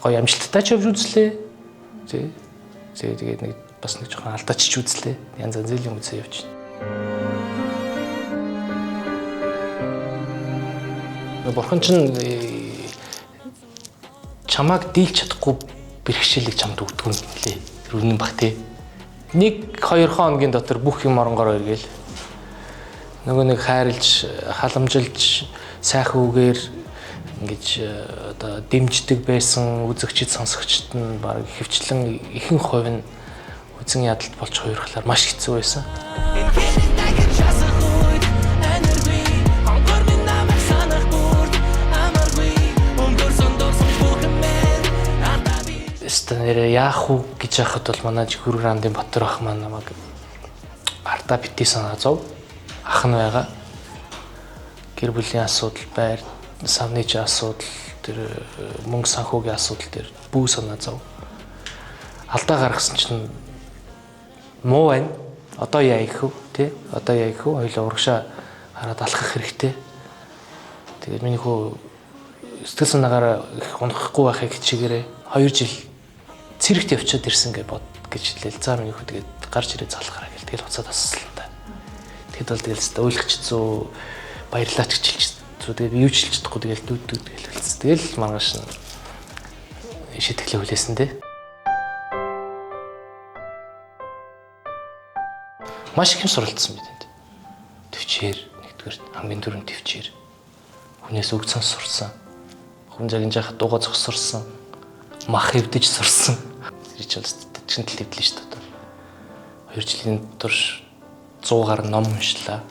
гоё амжилттай ч явж үзлээ. Тэгээд нэг бас нэг жоохон алдаач үзлээ. Янз янзын юм үзээ явж байна. Бурхан чинь чамааг дийлж чадахгүй бэрхшээлийг чамд өгдөг юм лээ. Тэр үнэн баг тий. 1-2 хоногийн дотор бүх юм оронгороо иргээл. Нөгөө нэг хайрлж, халамжилж, сайхан үгээр ингэж одоо дэмждэг байсан үзэгчид сонсогчд нь баг хөвчлэн ихэнх хувь нь үзэн ядалт болж хуурхлаар маш хэцүү байсан. Нэрээ яах уу гэж яхад бол манай Жигүүр Рандын Батөр ах маань намайг ардаа битээ санаа зов. Ах нь байгаа. Гэр бүлийн асуудал, байр савны асуудал, тэр мөнгө санхүүгийн асуудал дээр бүү санаа зов. Алдаа гаргасан чинь муу байна. Одоо яа их вэ, тий? Одоо яа их вэ? Хоёул урагшаа хараад алхах хэрэгтэй. Тэгээд миний хөө сэтгэл санаагаар их унахгүй байхыг хичээгээрээ 2 жил цэрэгт явчаад ирсэн гэж хэлээл. За миний хөө тэгээд гарч ирээ залхаараа гэл. Тэгэл уцаад таслаа та. Тэгэд бол тэгэл өстө уйлахчцүү баярлаач гэж хэлчихсэн. Тэгээд юу ч хэлж чадахгүй тэгэл дүүд тэгэл хэлсэн. Тэгэл маргааш нь шитгэлээ хүлээсэн дээ. Маш их юм суралцсан бид энд. Төвчээр нэгдүгээр хамгийн түрүүнд төвчээр. Хүнээс үг цанс сурсан. Хүн загин жахад дууга зогсорсон. Мах эвдэж сурсан. Тэрч бол чинь тэл эвдлээ шүү дээ. 2 жилийн турш 100 гаруй ном уншлаа.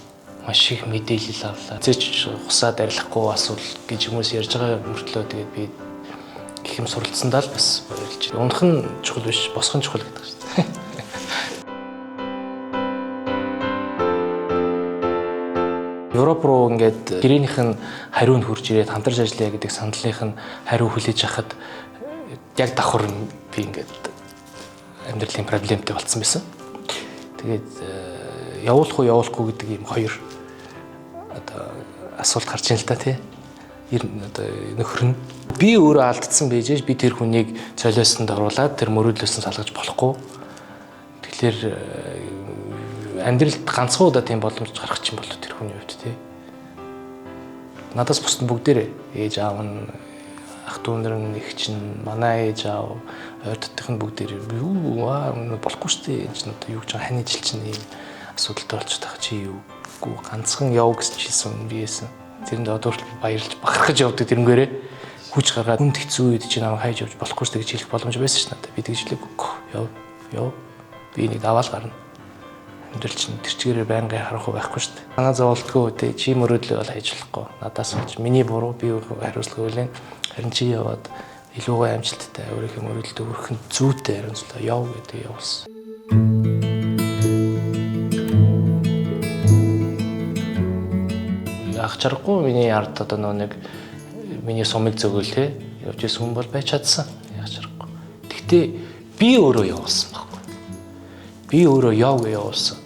Маш их мэдээлэл авлаа. Зэч хусаад арилахгүй асуудал гэж хүмүүс ярьж байгаа мөртлөө тэгээд би их юм суралцсандаа л бас баярлж байна. Унах нь чухал биш, босох нь чухал гэдэг шүү дээ. Европ руу ингээд гэрээнийх нь хариу нь хурж ирээд хамтарч ажиллая гэдэг сандлынх нь хариу хүлээж авахад яг давхар би ингээд амьдралын проблемтэй болцсон байсан. Тэгээд явуулах уу явуулахгүй гэдэг ийм 2 одоо асуулт гарч ийн л та тий. Одоо нөхөр нь би өөрөө алдсан байжээж би тэр хүнийг цолиосонд оруулаад тэр мөрөөдлөөс нь салгаж болохгүй. Тэгэхээр амьдралд ганцхан удаа тийм боломж гарах чинь болов тэр хүний хувьд тий. Надаас бусд нь бүгдээрээ ээж аав нь ах дүү нар нь их чинь манай ээж аав ойрдтойх нь бүгдээрээ юу болохгүй шүү дээ. Энд чинь одоо юу гэж хань ижил чинь ийм асуудалтай болчиход байгаа чи юугүй ганцхан яв гэж хэлсэн биесэн. Тэрэнд одоо баярлж бахархаж явдаг тэрнгээрээ хүч гаргаад хүнд хэцүү үед чи намайг хайж явж болохгүй шүү дээ гэж хэлэх боломж байсан ш надад. Би тэгж хэлээгүй. Яв. Би нэг даваал гарна. Амьдрал чинь тэр чигээрээ байнгын харахгүй байхгүй шүү дээ. Манай зовлтгүй үедээ чи мөрөөдлөө бол хайж болохгүй. Надаас болж миний буруу би хариуцлага үлээн. Харин чи яваад илүүгээ амжилттай өөрийнхөө мөрөөдөлд өрөх нь зүйтэй хариуцлаа яв гэдэг явуулсан. Ах чаргагүй миний ард одоо нэг миний сумыг зөгөөл те явж исэн хүн бол байж чадсан. Ах чаргагүй. Гэхдээ би өөрөө явуулсан байхгүй. Би өөрөө явуулсан.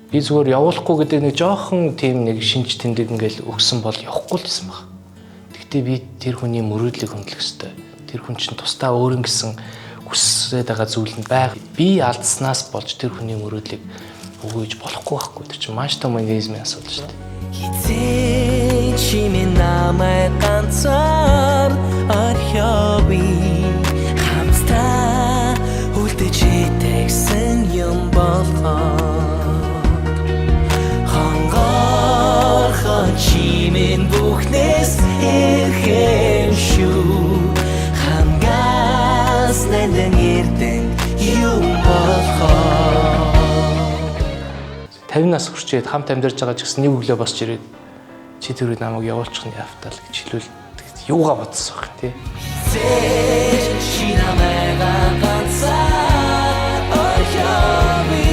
Би зүгээр явуулахгүй гэдэг нэг жоохон тийм нэг шинж тэмдэг ингээл өгсөн бол явахгүй л байсан баг. Гэхдээ би тэр хүний мөрөөдлийг хөндлөх ёстой. Тэр хүн чинь тусдаа өөр ингэсэн хүсээд байгаа зүйл нь байг. Би алдснаас болж тэр хүний мөрөөдлийг өгөөж болохгүй байхгүй. Тэр чинь маш том эгоизмын асуудал шүү дээ. Хизээ чимээ намайг ганцаар орхиогүй хамстаа үлдэж итгэсэн юм болгоо хонгорхон чимээ бүхнээс эрхэм шүү хангаас нэлэн эрдэн юм болгоо 50 нас хүрчээд хамт амьдарч байгаа ч гэсэн нэг өглөө босч ирээд чи тэрийг намайг явуулчих нь яавтал гэж хэлвэл юугаа бодсон байх тий. Чи намайг ганцаар орхиогүй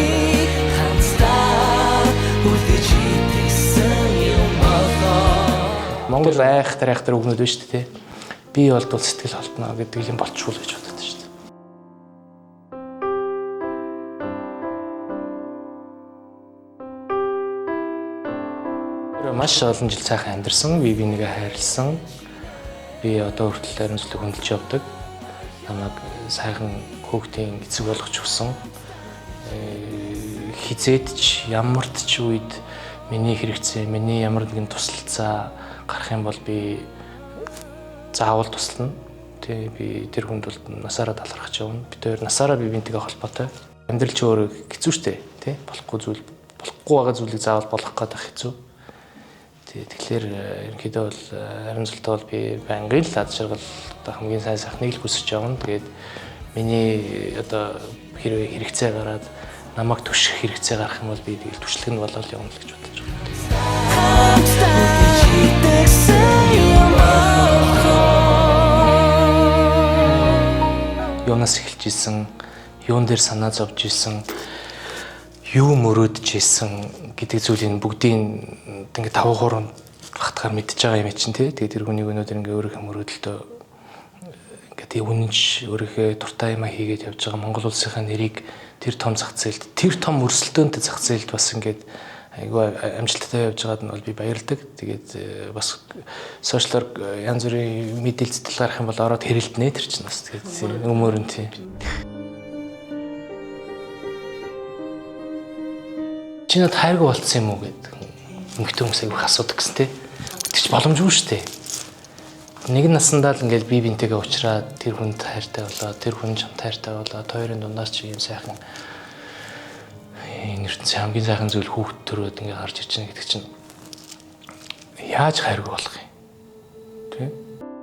хамтдаа үлдэж итгэсэн юм болоо. Монгол айхтар өгнөд байна шүү дээ тий. Би бол сэтгэл холтно гэдэг юм болчихвол гэж боддог шүү дээ. Маш олон жил сайхан амьдарсан, би бинийгээ хайрлсан. би одоо хүртэл ариун сүлэг хөндлөж явдаг. Намайг сайхан хүүхдийн эцэг болгож өгсөн. Хизээд ч ямарт ч үед миний хэрэгцээ, миний ямар нэгэн тусалцаа гарах юм бол би заавал туслана. Тэ би тэр хүнд бол насаараа талархаж явна. Бид хоёр насаараа бие биентэйгээ холбоотой. Амьдрал ч өөрөө хэцүү шттэ, тэ? Болохгүй байгаа зүйлийг заавал болох гэдэг хэцүү. Тэгэхээр ерөнхийдөө бол ариун сүлтэй бол би байнгын л ад жаргал хамгийн сайн сайхныг л хүсэж явна. Тэгээд миний одоо хэрэгцээ гараад намайг түших хэрэгцээ гарах юм бол би тэгэл түшлэг нь болоод явна л гэж бодож байна. Юунаас эхэлж исэн, юун дээр санаа зовж исэн, юу мөрөөдөж исэн гэдэг зүйлийг бүгдийг ингээд 5-3 хатгаар мэдчихэж байгаа юм чинь тий. Тэгээд тэр хүний өнөөдөр ингээд өөрийнхөө мөрөөдөлтөө ингээд үнэнч өөрийнхөө дуртай юм хийгээд явж байгаа Монгол улсынхаа нэрийг тэр том зах зээлд, тэр том өрсөлдөөнтэй зах зээлд бас ингээд айгүй амжилттай явж байгаад нь бол би баярлдаг. Тэгээд бас сошиалар янз бүрийн мэдээлэл зэтэл гарах юм бол ороод хэрэлдэнэ тэр чинь бас тэгээд өмөр нь тий. Чи надад хайргүй болцсон юм уу гэдэг эмэгтэй хүмүүс айгүй асуудаг гэсэн тий. Тэр чинь боломжгүй шүү дээ. Нэг насандаа л ингээл бие биентэйгээ уулзраад тэр хүнд хайртай болоо, тэр хүн чамд хайртай болоо, хоёрын дундаас ч юм сайхан ертөнцийн хамгийн сайхан зүйл хүүхд төрөөд ингээ гарч ирчихнэ гэдэг чинь яаж хайргүй болох юм? Тэ?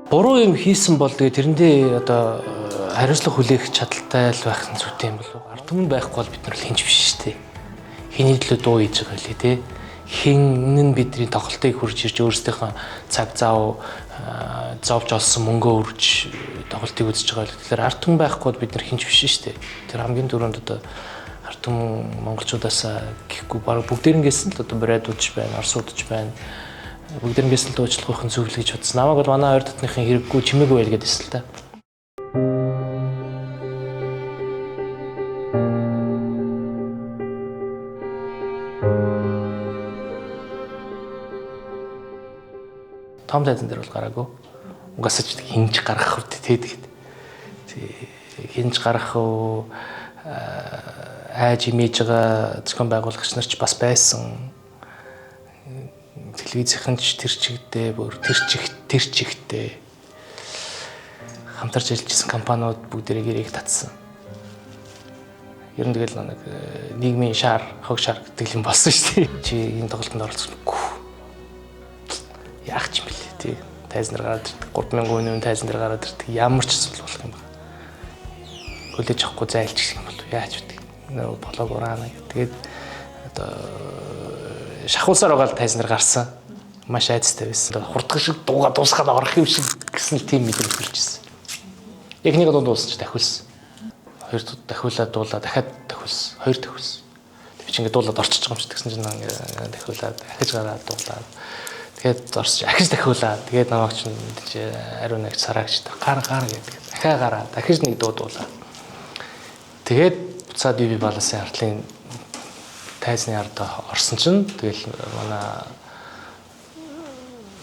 Буруу юм хийсэн бол тэгээ тэрэндээ одоо хариуцлага хүлээх чадaltaй л байх нь зүйтэй юм болов уу? Ард түмэн байхгүй бол бид нар л хинж биш шүү дээ. Хиний төлөө дуу хийж байгаа лээ тий. Хин нь бидний тоглолтыг хурж ирж өөрсдийнхөө цаг зав зовж олсон мөнгөө үрж тоглолтыг үзэж байгаа. Тэгэхээр ард түмэн байхгүй бол бид нар хинж биш шүү дээ. Тэр хамгийн түрүүнд одоо ард түмэн монголчуудаас гэхгүй баг бүгдээрнгээс л одоо брэдүүдж байна, орсуудж байна. Бүгдээрнгээс л дуучлах байхын зүйл гэж бодсон. Намайг бол манай хоёр татныхын хэрэггүй чимээгүй байл гэдээсэл та. Том тайзан дээр бол гараагүй. Угаасаа ч хинж гарах үү тэгээд. Хинж гарах уу айж имиж байгаа зохион байгуулагч нар ч бас байсан. Телевизийнхэн ч тэр чигтээ бүр тэр чигтээ хамтарч ажиллажсэн компаниуд бүгдээрээ гэрийг татсан. Ер нь тэгэл нэг нийгмийн шар, хог шар гэдэг юм болсон шүү дээ. Чи энэ тоглолтод оролцохгүй. Яах ч юм бэлээ тий. Тайзнаар гараад ирдэг 3000 үнийн тайзан дээр гараад ирдэг. Ямар ч зүйл болох юм байна. Хүлээж авахгүй зайлчих юм бол яаж вэ? Нөө болоог ураана. Тэгээд одоо шахуулсаар байгаа тайзан дээр гарсан. Маш айцтай байсан. Хурдгах шиг дууга дуусгаад орох юм шиг гэсэн тийм мэдрэмж төрчихсэн. Яг нэг дунд дуусч дахиулсан. Хоёр дахиулаад дуулаа дахиад дахиулсан. Хоёр дахиулсан. Би ч ингээд дуулаад орчиж байгаа юм шиг тэгсэн чинь дахиулаад дахиж гараад дуулаад тэгээд орсож ахиж дахиулаад тэгээд намайг чинь ариун нэг сараагч гар гэдэг. Дахиа гараа дахиж нэг дуудуулаа. Тэгээд буцаад би баласын артлын тайзны ардаа орсон чинь тэгэл манай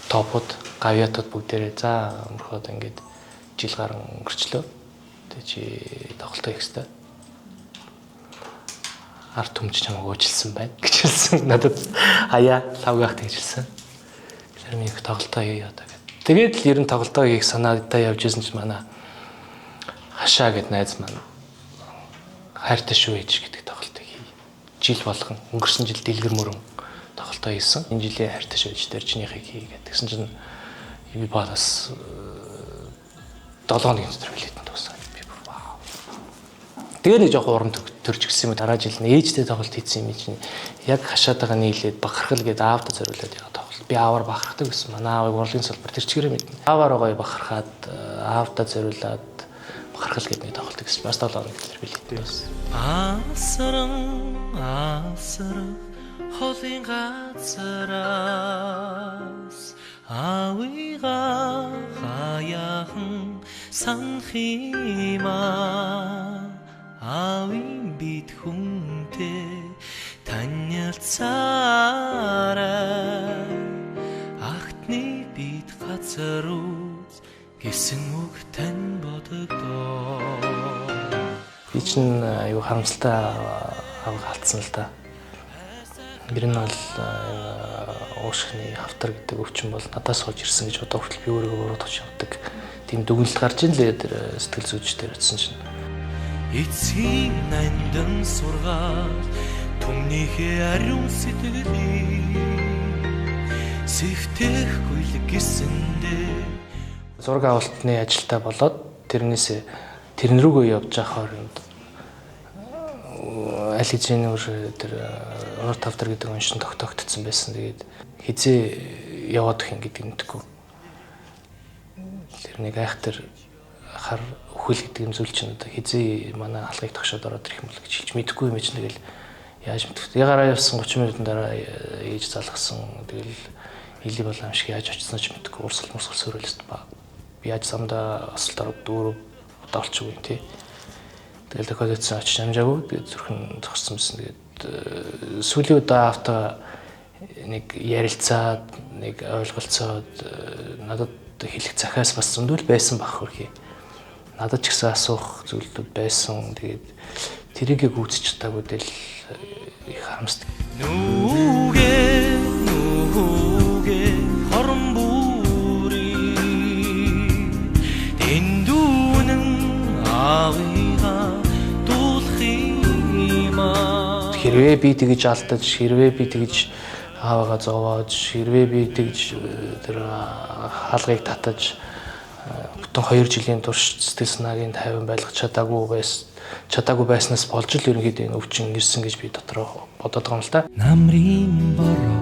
топод гавьятууд бүгдээрээ за өмөрхөд ингээд жил гарan өнгөрчлөө. Тэг чи тоглолтоо хийх хэрэгтэй. Ард түмч чамайг уужилсан байна гэж хэлсэн. Надад хаяа лавгах тэгжилсэн. Тэр минь их тоглолтоо хийе одоо гэд. Тэгээд л ер нь тоглолтоо хийх санаадаа явж исэн чинь манай хашаа гэд найз маань хайртай шүү ээж гэдэг тоглолтыг хий. Жил болгон өнгөрсөн жил дэлгэр мөрөн тоглолтоо хийсэн. Энэ жилийн хайртай шүү ээж дээр чинийхийг хий гэдэг. Тэгсэн чинь би балас 7 хоногийн дотор билетэн дууссан. Би вау. Тэгээ нэг жоох урам төрж гисэн юм дараа жил нээжтэй тоглолт хийсэн юм чинь яг хашаатайгаа нийлээд бахархал гээд аавда зориулаад яа тоглолт. Би аавар бахархдаг гэсэн. Манай аавыг урлагийн салбар тэр чигээрээ мэднэ. Ааваар байгаа бахархаад аавда зориулаад бахархал гээд нэг тоглолт гэсэн. Бас 7 хоног дотор билетэн дууссан. Асар холын газараас авига хаяхан санхима авин бит хүнтэй танилцаарай ахтны бит газар үз гэсэн үг тань бодогдоо. Би чинь аюу харамсалтай авга алдсан л да. Гэр нь бол уушхны хавтар гэдэг өвчин бол надаас хойш ирсэн гэж одоо хүртэл би өөрийгөө буруудаж явдаг. Тийм дүгнэлт гарч ин лээ тэр сэтгэл зүйч дээр утсан чинь. Эцгийн нандин сургаал түмнийхээ ариун сэтгэлийг сэвтэхгүй л гэсэндээ Зураг авалтны ажилтай болоод тэрэн рүүгээ явж байгаа хооронд аль хэзээний тэр урт тавтар гэдэг оншин тогтоогдсон байсан. Тэгээд хизээ яваад их гэдэг мэдгүй. Тэр нэг айхтар хар өхөл гэдэг юм зүйл чинь одоо хизээ манай алгыг тогшоод ороод ирэх юм бол гэж хэлж мэдэхгүй юм чинь. Тэгэл яаж мэдвэ? Ягараа явсан 30 минутын дараа ээж залгасан. Тэгэл хилий болоо юм шиг яаж очсноо ч мэдэхгүй. Урсгал сөөрөлст ба. Би яаж самда асуулт ороод дөрөв удaalчих үгүй тий. Тэгэл тохиолдсон очиж амжаагүй. Тэгээд зүрхэн зогссон байсан. Тэгээд сүүлийн удаа автаа нэг ярилцаад нэг ойлголцоод надад хэлэх захиас бас зөндөл байсан баг хөрхий. Надад ч гэсэн асуух зүйлүүд байсан. Тэгээд тэрийгэ гүйцэж чадаагүй del их харамсдаг. Нүгэ хорон бүрий эндүүнэн аавыгаа дуулах юмаа. Хэрвээ би тэгж алдаж, хэрвээ би тэгж аавыгаа зовоож, хэрвээ би тэгж тэр хаалгыг татаж бүтэн 2 жилийн турш сэтгэл санаагийн тайван байлгах чадаагүй байснаас болж л ерөнхийдөө энэ өвчин ирсэн гэж би дотроо бодоод байгаа юм л да. Намрын бороо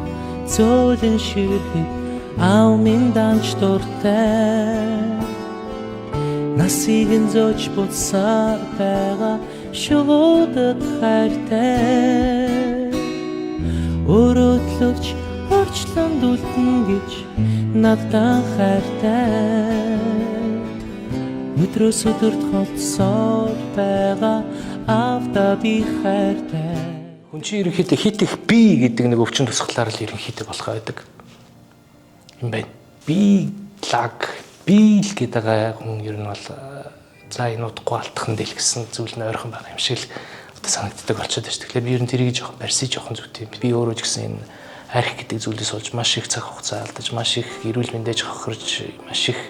зөөлөн ширхэг аавын данч дуртай насыг нь зөөж буцаар байгаа шуудад хайртай өрөөдлөвч орчлон дүлтэн гэж надад хайртай өдрөөс өдөрт холцоор байгаа автаа би хайртай. Хүн чинь ерөнхийдөө хит их би гэдэг нэг өвчин тусгалаар л ерөнхийдөө болох байдаг юм байна. Би лаг би л гэдэг хүн ер нь бол за энэ удахгүй алтхан дэл гэсэн зүйл нь ойрхон байгаа юм шиг л одоо санагддаг болчиход байна. Тэгэхээр би ер нь тэрийг жоохон барьсаж жоохон зүйтэй юм. Би өөрөө ч гэсэн энэ арх гэдэг зүйлээс болж маш их цаг хугацаа алдаж, маш их эрүүл мэндэж хохирж, маш их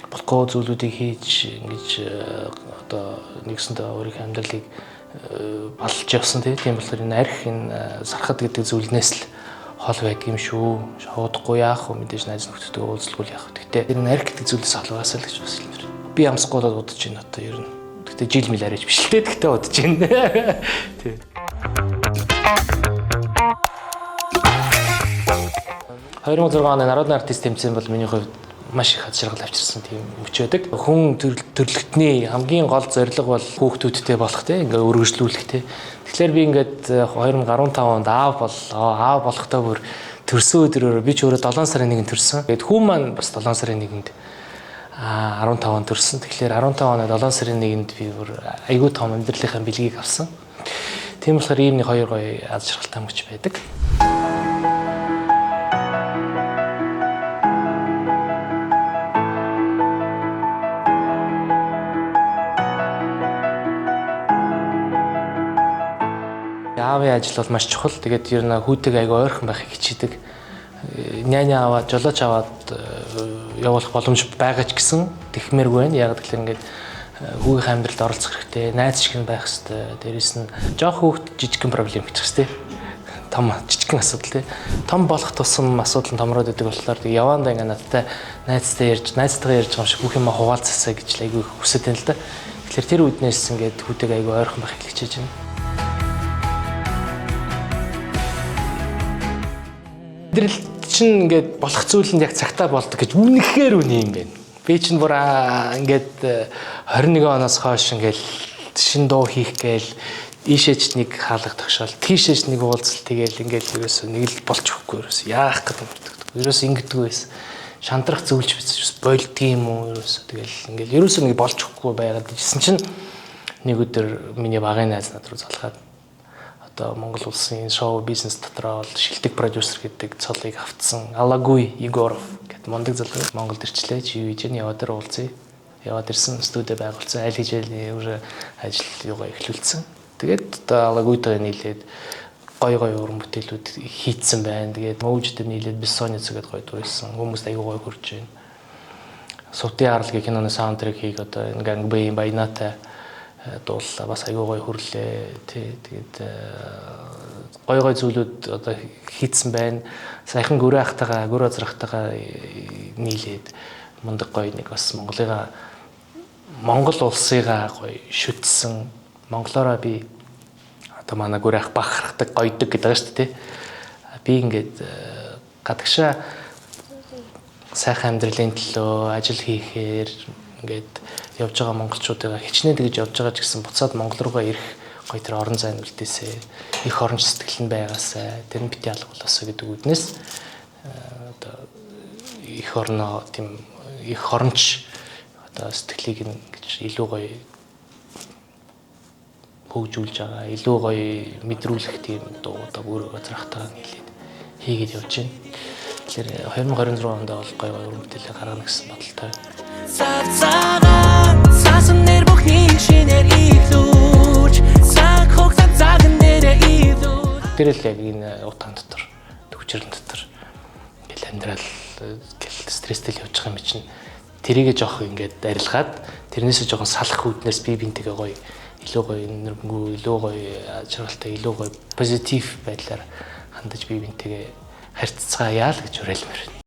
болохгүй зүйлүүдийг хийж ингэж одоо нэгсэндээ өөрийнхөө амьдралыг балж явсан тийм болохоор энэ арх энэ сархад гэдэг зүйлнээс л хол байг юм шүү. Шуудахгүй яах вэ? Мэдээж найз нөхдөдөө уулзалгүй яах вэ? Гэхдээ энэ арх гэдэг зүйлээс халуусаа л гэж бас хэлмээр. Би амсахгүй л удаж байна одоо ер нь. Гэхдээ жил мэл арайж биш л дээ. Гэхдээ удаж байна. Тийм. 2006 оны народны артист тэмцээн бол миний хувьд маш их хадширгал авчирсан тийм мөч байдаг. Хүн төрлөختний хамгийн гол зорилго бол хүүхдүүдтэй болох тийм ингээ өргөжлүүлэх тийм. Тэгэхээр би ингээд 2015 онд аав болохдоо бүр төрсөн өдрөөр би ч өөрөө 7 сарын 1-нд төрсөн. Тэгээд хүү маань бас 7 сарын 1-нд 15 онд төрсөн. Тэгэхээр 15 оны 7 сарын 1-нд би бүр айгүй том амьдралынхаа бэлгийг авсан. Тийм болохоор ийм нэг хоёр гоё аз жаргалтай мөч байдаг. Аавын ажил бол маш чухал. Тэгээд ер нь хүүтэйг айгүй ойрхон байхыг хичээдэг. Няня аваад, жолооч аваад явуулах боломж байгаа ч гэсэн тэгмээргүй байна. Яг тэгэхээр ингээд хүүгийн амьдралд оролцох хэрэгтэй. Найз шиг байх хэрэгтэй. Дээрээс нь жоох хүүхд жижигхэн проблем гэж хэвчээ. Том жижигхэн асуудал тий. Том болох тусам асуудал нь томроод идэг болохоор тэг яваандаа ингээд надтай найзтайгаа ярьж байгаа юм шиг бүх юм хуваалцасаа гэж айгүй хүсэж байна л да. Тэгэхээр тэр үднээс ингээд хүүтэйг айгүй ойрхон байхыг хичээж байна. Амьдрал чинь ингээд болох зүйл нь яг цагтаа болдог гэж үнэхээр үний юм байна. Би чинь бүр ингээд 21 оноос хойш ингээд шин дуу хийх гээл ийшээч нэг хаалга тогшоол, тийшээч нэг уулзалт тэгээл ингээд ерөөсөө нэг л болж өгөхгүй ерөөсөө яах гэдэг юм. Ерөөсөө ингэдэг байсан. Шантрах зөвлөж бис болдгийм үү ерөөсөө тэгээл ингээд ерөөсөө нэг болж өгөхгүй байгаад гэсэн чинь нэг өдөр миний багын найз над руу залгаад одоо Монгол улсын шоу бизнес дотроо бол шилдэг продюсер гэдэг цолыг автсан Алагуй Егоров гэдэг мундаг залуу Монголд ирчлээ. Чи юу хийж яа дээр уулзъя. Яваад ирсэн студид байгуулсан аль хичээлийн өөр ажил юугаа эхлүүлсэн. Тэгээд одоо Алагуйтай нийлээд гой уран бүтээлүүд хийцэн байна. Тэгээд мөвждөд нийлээд Бессонница гэдэг гой дурсан. Хүмүүст аягүй гой хүрч байна. Сувтын аралгийн киноны саундтрекийг одоо энэ Ганбэйн баянатай дууллаа бас аягүй гой хүрлээ. Тэгээд гой зүйлүүд одоо хийцэн байна. Саяхан гөрөө ахтайгаа, гөрөө азрахтайгаа нийлээд мундаг гой нэг бас Монгол улсыгаа гой шүтсэн. Монголоороо би одоо манай гөрөө ах бахархдаг гойдог гэдэг байгаа шүү дээ. Би ингээд гадагшаа сайхан амьдралын төлөө ажил хийхээр ингээд явж байгаа монголчуудаа хичнээн тэгж явж байгаа ч гэсэн буцаад Монгол руугаа ирэх гоё тэр орон зайн үлдээсээ их оронч сэтгэл нь байгаасаа тэр нь бити алга болоосоо гэдэг үднээс одоо их орноо тийм их оронч одоо сэтгэлийг ингэж илүү гоё хөгжүүлж байгаа илүү гоё мэдрүүлэх тийм дуу одоо өөрөө газрахтаа нийлээд хийгээд явж байна. Тэгэхээр 2026 онд бол гоё уран бүтээлээ гаргана гэсэн бодолтой байна. Тэрэл яг энэ утаан дотор төвчрэн дотор ингээл амьдрал ингээл стресстэй явж байгаа юм чинь тэрийгэ жоох ингээд арилгаад тэрнээсээ жоохон салах үүднээс би бинтэйгээ гоё илүү гоё энерггүй илүү гоё ажралтай илүү гоё позитив байдлаар хандаж би бинтэйгээ харьцацгаая л гэж уриалмаар байна.